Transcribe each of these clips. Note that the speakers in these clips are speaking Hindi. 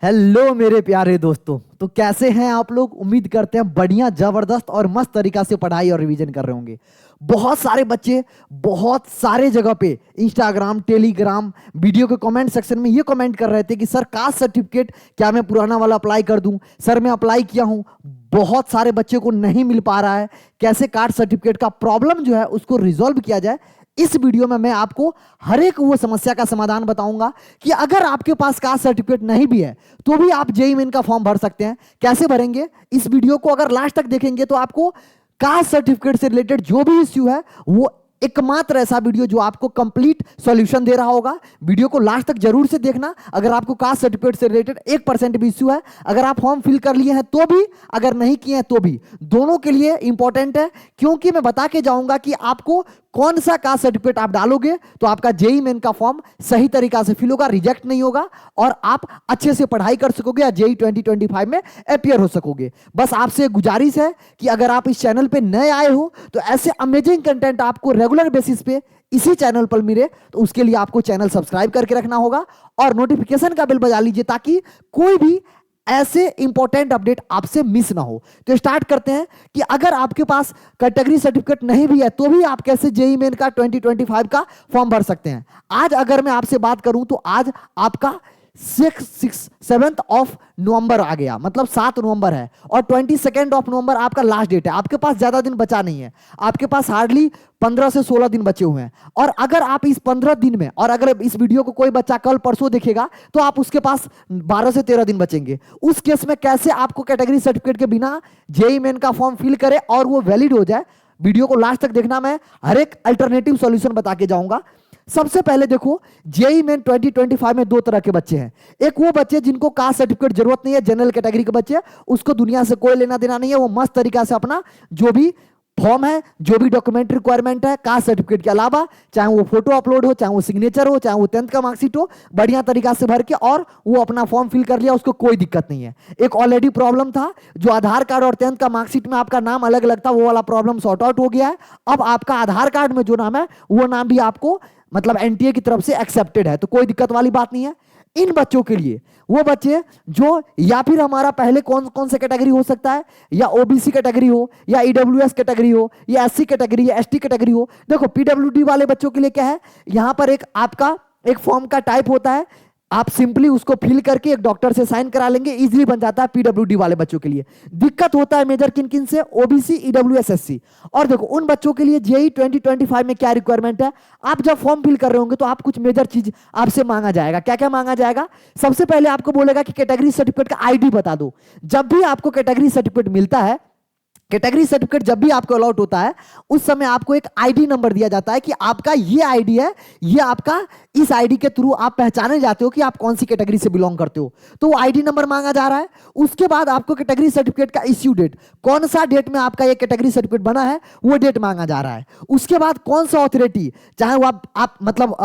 हेलो मेरे प्यारे दोस्तों। तो कैसे हैं आप लोग? उम्मीद करते हैं बढ़िया, जबरदस्त और मस्त तरीका से पढ़ाई और रिवीजन कर रहे होंगे। बहुत सारे बच्चे बहुत सारे जगह पे इंस्टाग्राम, टेलीग्राम, वीडियो के कमेंट सेक्शन में ये कमेंट कर रहे थे कि सर कास्ट सर्टिफिकेट क्या मैं पुराना वाला अप्लाई कर दूं? सर मैं अप्लाई किया हूं, बहुत सारे बच्चे को नहीं मिल पा रहा है। कैसे कास्ट सर्टिफिकेट का प्रॉब्लम जो है उसको रिजॉल्व किया जाए, इस वीडियो में मैं आपको हर एक वो समस्या का समाधान बताऊंगा कि अगर आपके पास कास्ट सर्टिफिकेट नहीं भी है तो भी आप जेईई मेन का फॉर्म भर सकते हैं। कैसे भरेंगे, इस वीडियो को अगर लास्ट तक देखेंगे तो आपको कास्ट सर्टिफिकेट से रिलेटेड जो भी इश्यू है वो एकमात्र ऐसा वीडियो जो आपको कंप्लीट सॉल्यूशन दे रहा होगा। वीडियो को लास्ट तक जरूर से देखना। अगर आपको कास्ट सर्टिफिकेट से रिलेटेड 1% भी इश्यू है, अगर आप फॉर्म फिल कर लिए हैं तो भी, अगर नहीं किए हैं तो भी, दोनों के लिए इंपॉर्टेंट है, क्योंकि मैं बता के जाऊंगा कि आपको कौन सा कास्ट सर्टिफिकेट आप डालोगे तो आपका जेईई मेन का फॉर्म सही तरीका से फिल होगा, रिजेक्ट नहीं होगा और आप अच्छे से पढ़ाई कर सकोगे या जेईई 2025 में अपियर हो सकोगे। बस आपसे गुजारिश है कि अगर आप इस चैनल पे नए आए हो तो ऐसे अमेजिंग कंटेंट आपको रेगुलर बेसिस पे इसी चैनल पर मिले, तो उसके लिए आपको चैनल सब्सक्राइब करके रखना होगा और नोटिफिकेशन का बेल बजा लीजिए ताकि कोई भी ऐसे इंपॉर्टेंट अपडेट आपसे मिस ना हो। तो स्टार्ट करते हैं कि अगर आपके पास कैटेगरी सर्टिफिकेट नहीं भी है तो भी आप कैसे जेईई मेन का 2025 का फॉर्म भर सकते हैं। आज अगर मैं आपसे बात करूं तो आज आपका 7th ऑफ नवंबर आ गया, मतलब 7 नवंबर है और 22 ऑफ नवंबर आपका लास्ट डेट है। आपके पास ज्यादा दिन बचा नहीं है, आपके पास हार्डली 15 से 16 दिन बचे हुए हैं। और अगर आप इस 15 दिन में, और अगर इस वीडियो को कोई बच्चा कल परसों देखेगा तो आप उसके पास 12 से 13 दिन बचेंगे। उस केस में कैसे आपको कैटेगरी सर्टिफिकेट के बिना जेईई मेन का फॉर्म फिल करे और वो वैलिड हो जाए, वीडियो को लास्ट तक देखना। मैं हर एक अल्टरनेटिव सॉल्यूशन बता के जाऊंगा। सबसे पहले देखो, जेईई मेन 2025 में 2 तरह के बच्चे हैं। एक वो बच्चे जिनको कास्ट सर्टिफिकेट जरूरत नहीं है, जनरल कैटेगरी के बच्चे, उसको दुनिया से कोई लेना देना नहीं है। वो मस्त तरीका से अपना जो भी फॉर्म है, जो भी डॉक्यूमेंट रिक्वायरमेंट है कास्ट सर्टिफिकेट के अलावा, चाहे वो फोटो अपलोड हो, चाहे वो सिग्नेचर हो, चाहे वो 10th का मार्कशीट हो, बढ़िया तरीका से भर के और वो अपना फॉर्म फिल कर लिया, उसको कोई दिक्कत नहीं है। एक ऑलरेडी प्रॉब्लम था जो आधार कार्ड और 10th का मार्कशीट में आपका नाम अलग अलग था, वो वाला प्रॉब्लम सॉर्ट आउट हो गया है। अब आपका आधार कार्ड में जो नाम है वो नाम भी आपको मतलब एनटीए की तरफ से एक्सेप्टेड है, तो कोई दिक्कत वाली बात नहीं है। इन बच्चों के लिए, वो बच्चे जो या फिर हमारा पहले कौन कौन से कैटेगरी हो सकता है, या ओबीसी कैटेगरी हो, या ईडब्ल्यूएस कैटेगरी हो, या एससी कैटेगरी, या एसटी कैटेगरी हो। देखो पीडब्ल्यूडी वाले बच्चों के लिए क्या है, यहां पर एक आपका एक फॉर्म का टाइप होता है, आप सिंपली उसको फिल करके एक डॉक्टर से साइन करा लेंगे, इजीली बन जाता है। पीडब्ल्यूडी वाले बच्चों के लिए दिक्कत होता है मेजर किन किन से, ओबीसी, ईडब्ल्यूएस, एससी। और देखो उन बच्चों के लिए जेईई 2025 में क्या रिक्वायरमेंट है, आप जब फॉर्म फिल कर रहे होंगे तो आप कुछ मेजर चीज आपसे मांगा जाएगा। क्या क्या मांगा जाएगा? सबसे पहले आपको बोलेगा कि कैटेगरी सर्टिफिकेट का आईडी बता दो। जब भी आपको कैटेगरी सर्टिफिकेट मिलता है, कैटेगरी सर्टिफिकेट जब भी आपको अलॉट होता है, उस समय आपको एक आईडी नंबर दिया जाता है कि आपका ये आईडी है, ये आपका, इस आईडी के थ्रू आप पहचाने जाते हो कि आप कौन सी कैटेगरी से बिलोंग करते हो। तो वो आईडी नंबर मांगा जा रहा है। उसके बाद आपको कैटेगरी सर्टिफिकेट का इश्यू डेट, कौन सा डेट में आपका ये कैटेगरी सर्टिफिकेट बना है वो डेट मांगा जा रहा है। उसके बाद कौन सा अथॉरिटी, चाहे वो आप मतलब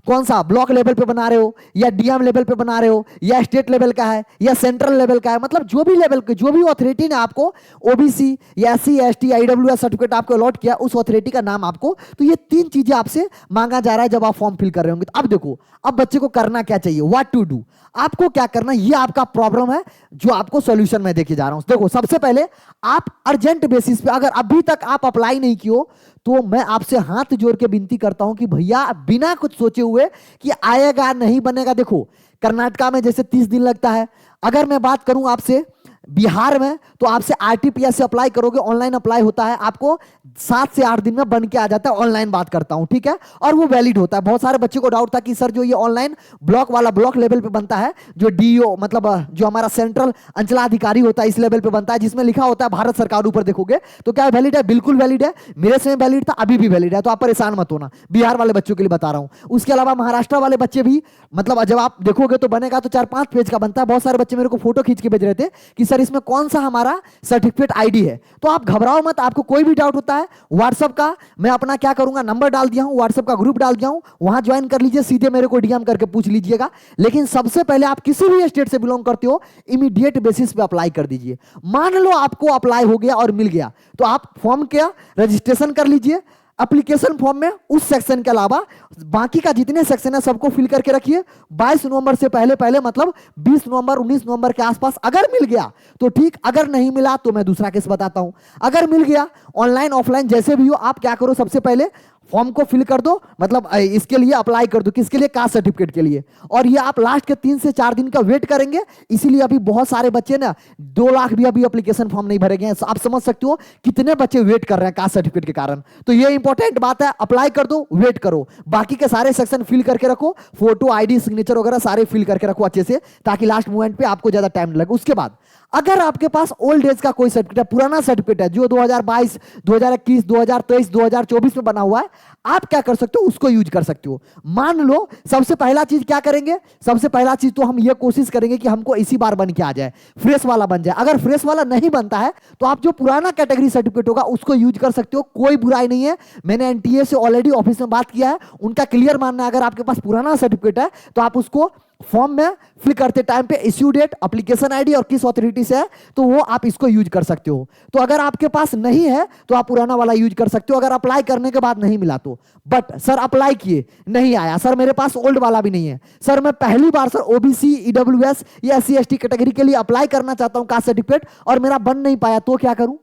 कौन सा ब्लॉक लेवल पे बना रहे हो, या डीएम लेवल पे बना रहे हो, या स्टेट लेवल का है, या सेंट्रल लेवल का है, मतलब जो भी लेवल के, जो भी अथॉरिटी ने आपको ओबीसी या एससी एसटी ईडब्ल्यूएस सर्टिफिकेट आपको अलॉट किया, उस अथॉरिटी का नाम आपको, तो ये 3 चीजें आपसे मांगा जा रहा है जब आप फॉर्म फिल कर रहे होंगे। तो अब देखो, अब बच्चे को करना क्या चाहिए, व्हाट टू डू, आपको क्या करना, ये आपका प्रॉब्लम है जो आपको सॉल्यूशन में देके जा रहा हूं। देखो सबसे पहले आप अर्जेंट बेसिस पे, अगर अभी तक आप अप्लाई नहीं किए तो मैं आपसे हाथ जोड़ के विनती करता हूं कि भैया बिना कुछ सोचे हुए कि आएगा नहीं बनेगा, देखो कर्नाटका में जैसे 30 दिन लगता है, अगर मैं बात करूं आपसे बिहार में तो आपसे आरटीपीएस से अप्लाई करोगे, ऑनलाइन अप्लाई होता है, आपको 7 से 8 दिन में बन के आ जाता है। ऑनलाइन बात करता हूं, ठीक है, और वो वैलिड होता है। बहुत सारे बच्चों को डाउट था कि सर जो ये ऑनलाइन ब्लॉक वाला, ब्लॉक लेवल पे बनता है, जो डीओ मतलब जो हमारा सेंट्रल अंचलाधिकारी होता है इस लेवल पे बनता है, जिसमें लिखा होता है भारत सरकार ऊपर, देखोगे तो क्या वैलिड है? बिल्कुल वैलिड है। मेरे समय वैलिड था, अभी भी वैलिड है, तो आप परेशान मत होना। बिहार वाले बच्चों के लिए बता रहा हूं। उसके अलावा महाराष्ट्र वाले बच्चे भी, मतलब जब आप देखोगे तो बनेगा तो 4-5 पेज का बनता है। बहुत सारे बच्चे मेरे को फोटो खींच के भेज रहे थे कि सर इसमें कौन सा हमारा सर्टिफिकेट आईडी है। तो आप घबराओ मत, आपको कोई भी डाउट होता है व्हाट्सएप का मैं अपना क्या करूंगा, नंबर डाल दिया हूं, व्हाट्सएप का ग्रुप डाल दिया हूं, वहां ज्वाइन कर लीजिए, सीधे मेरे को डीएम करके पूछ लीजिएगा। लेकिन सबसे पहले आप किसी भी स्टेट से बिलोंग करते हो, इमीडिएट बेसिस पे अप्लाई कर दीजिए। मान लो आपको अप्लाई हो गया और मिल गया, तो आप फॉर्म क्या रजिस्ट्रेशन कर लीजिए। एप्लीकेशन फॉर्म में उस सेक्शन के अलावा बाकी का जितने सेक्शन है सबको फिल करके रखिए। 22 नवंबर से पहले पहले मतलब 20 नवंबर 19 नवंबर के आसपास अगर मिल गया तो ठीक, अगर नहीं मिला तो मैं दूसरा केस बताता हूं। अगर मिल गया ऑनलाइन ऑफलाइन जैसे भी हो, आप क्या करो, सबसे पहले फॉर्म को फिल कर दो, मतलब इसके लिए अप्लाई कर दो, किसके लिए, कास्ट सर्टिफिकेट के लिए। और ये आप लास्ट के 3 से 4 दिन का वेट करेंगे। इसीलिए अभी बहुत सारे बच्चे ना 2 लाख भी अभी एप्लीकेशन फॉर्म नहीं भरे गए हैं। आप समझ सकते हो कितने बच्चे वेट कर रहे हैं कास्ट सर्टिफिकेट के कारण। तो ये इंपॉर्टेंट बात है, अप्लाई कर दो, वेट करो। बाकी के सारे सेक्शन फिल करके रखो, फोटो आईडी सिग्नेचर वगैरह सारे फिल करके रखो अच्छे से, ताकि लास्ट मोमेंट पे आपको ज्यादा टाइम लगे। उसके बाद अगर आपके पास ओल्ड एज का कोई सर्टिफिकेट है, पुराना सर्टिफिकेट है जो 2022 2021 2023 2024 में बना हुआ है, आप क्या कर सकते हो, उसको यूज कर सकते हो। मान लो सबसे पहला चीज क्या करेंगे, सबसे पहला चीज तो हम ये कोशिश करेंगे कि हमको इसी बार बन के आ जाए, फ्रेश वाला बन जाए। अगर फ्रेश वाला नहीं बनता है तो आप जो पुराना कैटेगरी सर्टिफिकेट होगा उसको यूज कर सकते हो, कोई बुराई नहीं है। मैंने एनटीए से ऑलरेडी ऑफिस में बात किया है, उनका क्लियर मानना है अगर आपके पास पुराना सर्टिफिकेट है तो आप उसको फॉर्म में फिल करते टाइम पे इश्यू डेट, एप्लीकेशन आईडी और किस अथॉरिटी से है तो वो आप इसको यूज कर सकते हो। तो अगर आपके पास नहीं है तो आप पुराना वाला यूज कर सकते हो, अगर अप्लाई करने के बाद नहीं मिला तो। बट सर अप्लाई किए नहीं आया, सर मेरे पास ओल्ड वाला भी नहीं है, सर मैं पहली बार सर ओबीसी ईडब्ल्यूएस या एससी एसटी कैटेगरी के लिए अप्लाई करना चाहता हूं कास्ट सर्टिफिकेट और मेरा बन नहीं पाया, तो क्या करूं?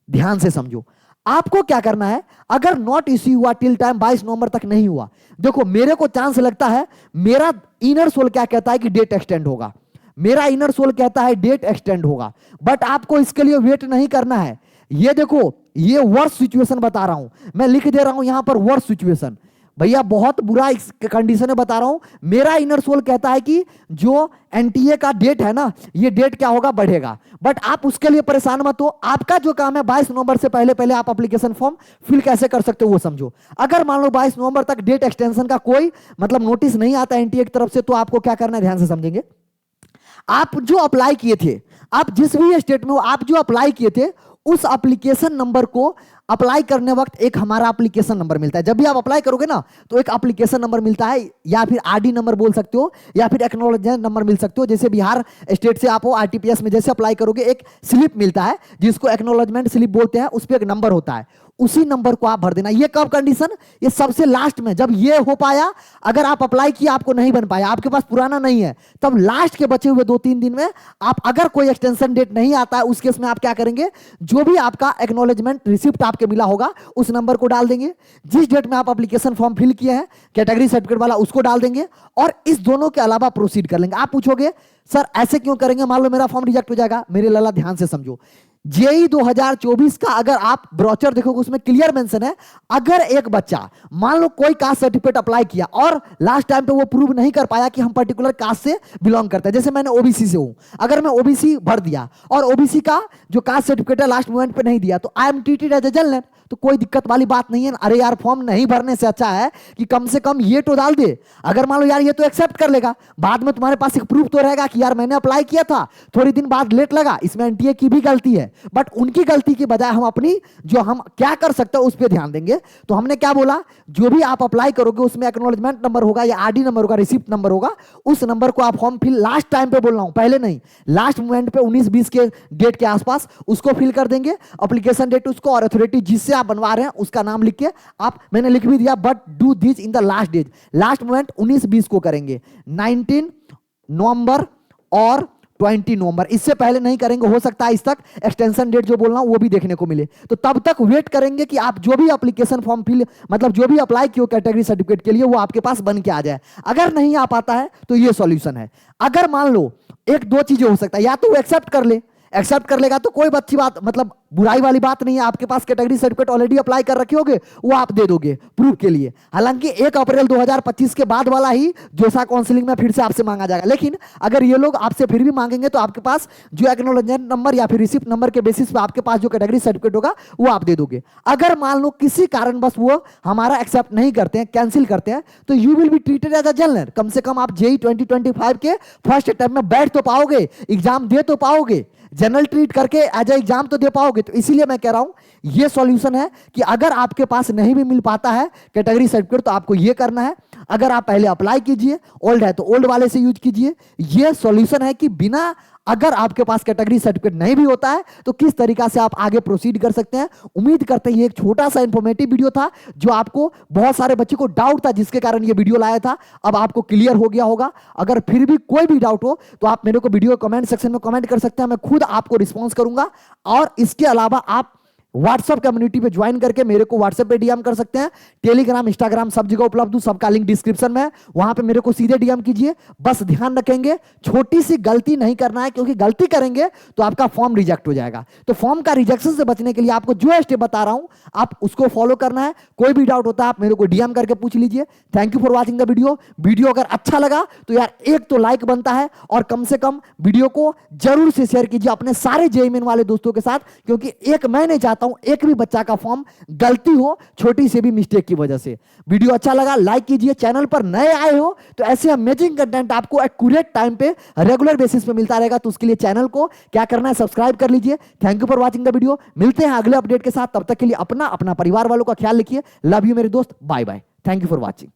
ध्यान से समझो। आपको क्या करना है, अगर नॉट इश्यू हुआ टिल टाइम 22 नवंबर तक नहीं हुआ, देखो मेरे को चांस लगता है, मेरा इनर सोल क्या कहता है कि डेट एक्सटेंड होगा, मेरा इनर सोल कहता है डेट एक्सटेंड होगा। बट आपको इसके लिए वेट नहीं करना है। ये देखो, ये वर्स्ट सिचुएशन बता रहा हूं, मैं लिख दे रहा हूं यहां पर वर्स्ट सिचुएशन। भैया बहुत बुरा कंडीशन है बता रहा हूं। मेरा इनर सोल कहता है कि जो एनटीए का डेट है ना, ये डेट क्या होगा, बढ़ेगा। बट आप उसके लिए परेशान मत हो, आपका जो काम है 22 नवंबर से पहले पहले आप एप्लीकेशन फॉर्म फिल कैसे कर सकते हो वो समझो। अगर मान लो 22 नवंबर तक डेट एक्सटेंशन का कोई मतलब नोटिस नहीं आता एनटीए की तरफ से, तो आपको क्या करना है, ध्यान से समझेंगे। आप जो अप्लाई किए थे, आप जिस भी स्टेट में हो, आप जो अप्लाई किए थे उस एप्लीकेशन नंबर को अप्लाई करने वक्त एक हमारा एप्लीकेशन नंबर मिलता है। जब भी आप अप्लाई करोगे ना तो एक एप्लीकेशन नंबर मिलता है, या फिर आरडी नंबर बोल सकते हो, या फिर एक्नॉलेजमेंट नंबर मिल सकते हो। जैसे बिहार स्टेट से आप हो, आरटीपीएस में जैसे अप्लाई करोगे एक स्लिप मिलता है जिसको एक्नॉलेजमेंट स्लिप बोलते हैं, उस पर एक नंबर होता है, उसी नंबर को आप भर देना। ये कब कंडीशन, ये सबसे लास्ट में जब ये हो पाया, अगर आप अप्लाई किया आपको नहीं बन पाया, आपके पास पुराना नहीं है, तब लास्ट के बचे हुए 2-3 दिन में आप, अगर कोई एक्सटेंशन डेट नहीं आता है उस केस में आप क्या करेंगे, जो भी आपका एक्नॉलेजमेंट रिसिप्ट आपके मिला होगा उस नंबर को डाल देंगे, जिस डेट में आप एप्लीकेशन फॉर्म फिल किए हैं कैटेगरी सर्टिफिकेट वाला उसको डाल देंगे, और इस दोनों के अलावा प्रोसीड कर लेंगे। आप पूछोगे सर ऐसे क्यों करेंगे, मान लो मेरा फॉर्म रिजेक्ट हो जाएगा। मेरे लाला ध्यान से समझो, जेई 2024 का अगर आप ब्रोचर देखोगे उसमें क्लियर मेंशन है, अगर एक बच्चा मान लो कोई कास्ट सर्टिफिकेट अप्लाई किया और लास्ट टाइम पे वो प्रूव नहीं कर पाया कि हम पर्टिकुलर कास्ट से बिलोंग करते हैं, जैसे मैंने ओबीसी से हूं, अगर मैं ओबीसी भर दिया और ओबीसी का जो कास्ट सर्टिफिकेट है लास्ट मोमेंट पे नहीं दिया, तो I am treated as a general, तो कोई दिक्कत वाली बात नहीं है। अरे यार फॉर्म नहीं भरने से अच्छा है कि कम से कम ये तो डाल दे। अगर मान लो यार ये तो एक्सेप्ट कर लेगा, बाद में तुम्हारे पास एक प्रूफ तो रहेगा कि यार मैंने अप्लाई किया था, थोड़ी दिन बाद लेट लगा, इसमें एनटीए की भी गलती है। बट उनकी गलती की बजाय हम अपनी जो हम क्या कर सकते हैं उस पर ध्यान देंगे। तो हमने क्या बोला, जो भी आप अप्लाई करोगे उसमें एक्नॉलेजमेंट नंबर होगा या आरडी नंबर होगा, रिसिप्ट नंबर होगा, उस नंबर को आप फॉर्म फिल लास्ट टाइम पे बोल रहा हूं, पहले नहीं, लास्ट मोमेंट पे 19-20 के डेट के आसपास उसको फिल कर देंगे, एप्लीकेशन डेट उसको, और अथॉरिटी जिससे आप बनवा रहे हैं उसका नाम लिख के आप, मैंने लिख भी दिया, but do this in the last days, last moment 19-20 को करेंगे, 19 नवंबर और 20 नवंबर, इससे पहले नहीं करेंगे। हो सकता है इस तक एक्सटेंशन डेट जो बोल रहा हूं वो भी देखने को मिले, तो तब तक वेट करेंगे कि आप जो भी एप्लीकेशन फॉर्म फिल मतलब जो भी अप्लाई किया कैटेगरी सर्टिफिकेट के लिए वो आपके पास बन के आ जाए। अगर नहीं आ पाता है तो ये सॉल्यूशन है। अगर मान लो 1-2 चीजें हो सकता है, या तो वो एक्सेप्ट कर ले, एक्सेप्ट कर लेगा तो कोई अच्छी बात, मतलब बुराई वाली बात नहीं है, आपके पास कैटेगरी सर्टिफिकेट ऑलरेडी अप्लाई कर रखे होगे, वो आप दे दोगे प्रूफ के लिए। हालांकि 1 अप्रैल 2025 के बाद वाला ही जोसा काउंसलिंग में फिर से आपसे मांगा जाएगा, लेकिन अगर ये लोग आपसे फिर भी मांगेंगे तो आपके पास जो एक्नॉलेजमेंट नंबर या फिर रिसिप्ट नंबर के बेसिस पे आपके पास जो कैटेगरी सर्टिफिकेट होगा वो आप दे दोगे। अगर मान लो किसी कारणवश वो हमारा एक्सेप्ट नहीं करते हैं, कैंसिल करते हैं, तो you will be treated as a general. कम से कम आप जेई 2025 के फर्स्ट अटेम्प्ट में बैठ तो पाओगे, एग्जाम दे तो पाओगे, जनरल ट्रीट करके एज एग्जाम तो दे पाओगे। तो इसीलिए मैं कह रहा हूं ये सॉल्यूशन है कि अगर आपके पास नहीं भी मिल पाता है कैटेगरी सर्टिफिकेट तो आपको ये करना है, अगर आप पहले अप्लाई कीजिए, ओल्ड है तो ओल्ड वाले से यूज कीजिए। ये सॉल्यूशन है कि बिना, अगर आपके पास कैटेगरी सर्टिफिकेट नहीं भी होता है तो किस तरीका से आप आगे प्रोसीड कर सकते हैं। उम्मीद करते हैं ये एक छोटा सा इंफॉर्मेटिव वीडियो था जो आपको, बहुत सारे बच्चे को डाउट था जिसके कारण ये वीडियो लाया था, अब आपको क्लियर हो गया होगा। अगर फिर भी कोई भी डाउट हो तो आप मेरे को वीडियो कमेंट सेक्शन में कमेंट कर सकते हैं, मैं खुद आपको रिस्पॉन्स करूंगा। और इसके अलावा आप व्हाट्सएप कम्युनिटी पे ज्वाइन करके मेरे को व्हाट्सएप पे डीएम कर सकते हैं। टेलीग्राम, इंस्टाग्राम सब जगह उपलब्ध हूं, सबका लिंक डिस्क्रिप्शन में है, वहां पे मेरे को सीधे डीएम कीजिए। बस ध्यान रखेंगे छोटी सी गलती नहीं करना है, क्योंकि गलती करेंगे तो आपका फॉर्म रिजेक्ट हो जाएगा। तो फॉर्म का रिजेक्शन से बचने के लिए आपको जो स्टेप बता रहा हूं आप उसको फॉलो करना है। कोई भी डाउट होता है आप मेरे को डीएम करके पूछ लीजिए। Thank you for watching the video. Video अगर अच्छा लगा तो यार एक तो लाइक बनता है, और कम से कम वीडियो को जरूर से शेयर कीजिए अपने सारे जेईई मेन वाले दोस्तों के साथ, क्योंकि एक मैं नहीं चाहता हूं एक भी बच्चा का फॉर्म गलती हो छोटी से भी मिस्टेक की वजह से। वीडियो अच्छा लगा लाइक कीजिए, चैनल पर नए आए हो तो ऐसे अमेजिंग कंटेंट आपको एक्यूरेट टाइम पे रेगुलर बेसिस पे मिलता रहेगा, तो उसके लिए चैनल को क्या करना है, सब्सक्राइब कर लीजिए। Thank you for watching the video. मिलते हैं अगले अपडेट के साथ, तब तक के लिए अपना परिवार वालों का ख्याल रखिए। लव यू मेरे दोस्त, bye bye, thank you for watching.